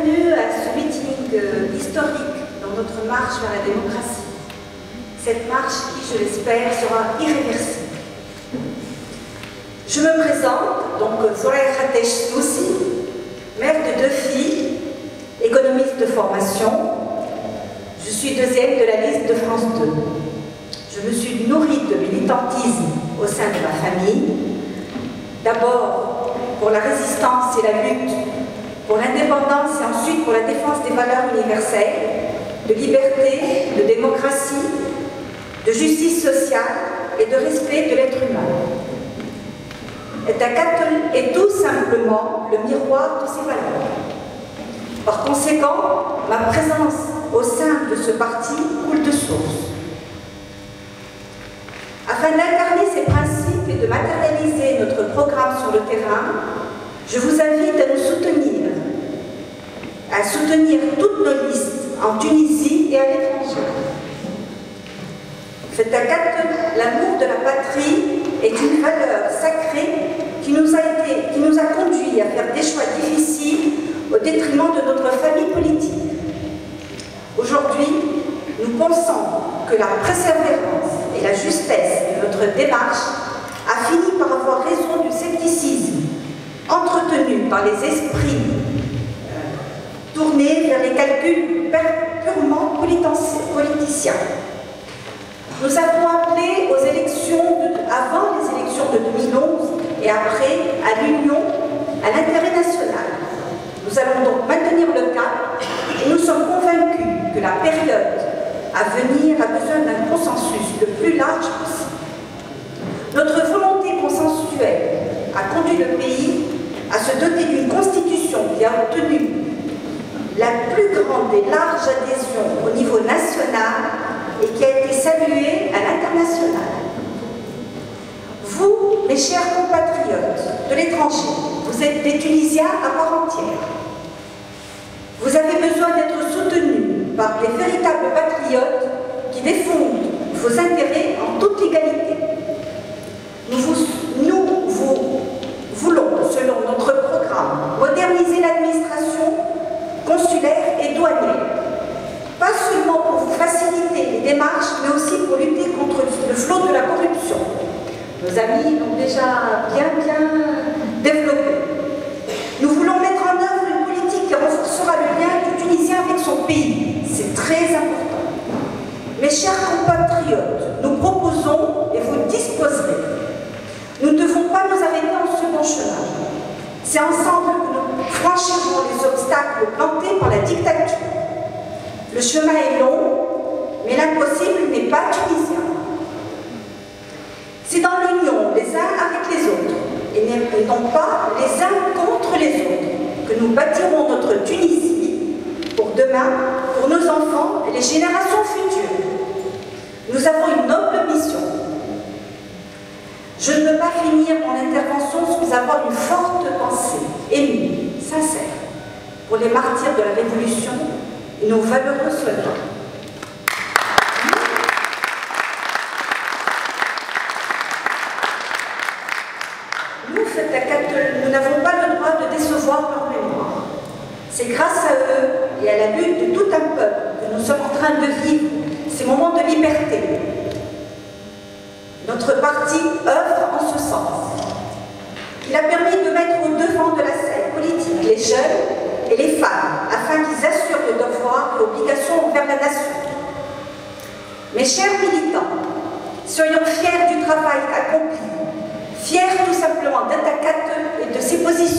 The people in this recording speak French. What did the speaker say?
bienvenue à ce meeting historique dans notre marche vers la démocratie. Cette marche qui, je l'espère, sera irréversible. Je me présente, donc Soraya Khatesh Noussi, mère de 2 filles, économiste de formation. Je suis deuxième de la liste de France 2. Je me suis nourrie de militantisme au sein de ma famille. D'abord pour la résistance et la lutte pour l'indépendance et ensuite pour la défense des valeurs universelles, de liberté, de démocratie, de justice sociale et de respect de l'être humain. Etakatel est tout simplement le miroir de ces valeurs. Par conséquent, ma présence au sein de ce parti coule de source. Afin d'incarner ces principes et de matérialiser notre programme sur le terrain, je vous invite à nous soutenir toutes nos listes en Tunisie et à l'étranger. Etakatel, l'amour de la patrie, est une valeur sacrée qui nous a conduits à faire des choix difficiles au détriment de notre famille politique. Aujourd'hui, nous pensons que la persévérance et la justesse de notre démarche a fini par avoir raison du scepticisme entretenu par les esprits tournés vers les calculs purement politiciens. Nous avons appelé aux élections, avant les élections de 2011 et après, à l'union, à l'intérêt national. Nous allons donc maintenir le cap et nous sommes convaincus que la période à venir a besoin d'un consensus le plus large possible. Notre volonté consensuelle a conduit le pays à se doter d'une constitution qui a obtenu la plus grande et large adhésion au niveau national et qui a été saluée à l'international. Vous, mes chers compatriotes de l'étranger, vous êtes des Tunisiens à part entière. Vous avez besoin d'être soutenus par des véritables patriotes qui défendent vos intérêts en toute légalité. Nous voulons, selon notre programme, moderniser l'administration consulaire et douanière, pas seulement pour vous faciliter les démarches, mais aussi pour lutter contre le flot de la corruption. Nos amis l'ont déjà bien développé. Nous voulons mettre en œuvre une politique qui renforcera le lien du Tunisien avec son pays. C'est très important. Mes chers compatriotes, nous proposons et vous disposerez. Nous ne devons pas nous arrêter en second chemin. C'est ensemble que nous franchirons les obstacles plantés par la dictature. Le chemin est long, mais l'impossible n'est pas tunisien. C'est dans l'union les uns avec les autres, et non pas les uns contre les autres, que nous bâtirons notre Tunisie pour demain, pour nos enfants et les générations futures. Nous avons une noble mission. Je ne peux pas finir mon intervention sans avoir une forte pensée, émue, sincère, pour les martyrs de la Révolution et nos valeureux soldats. Nous n'avons pas le droit de décevoir leur mémoire. C'est grâce à eux et à la lutte de tout un peuple que nous sommes en train de vivre ces moments de liberté. Notre parti œuvre en ce sens. Il a permis de mettre au devant de la scène politique les jeunes et les femmes afin qu'ils assurent le devoir et l'obligation envers la nation. Mes chers militants, soyons fiers du travail accompli, fiers tout simplement d'Etakatel et de ses positions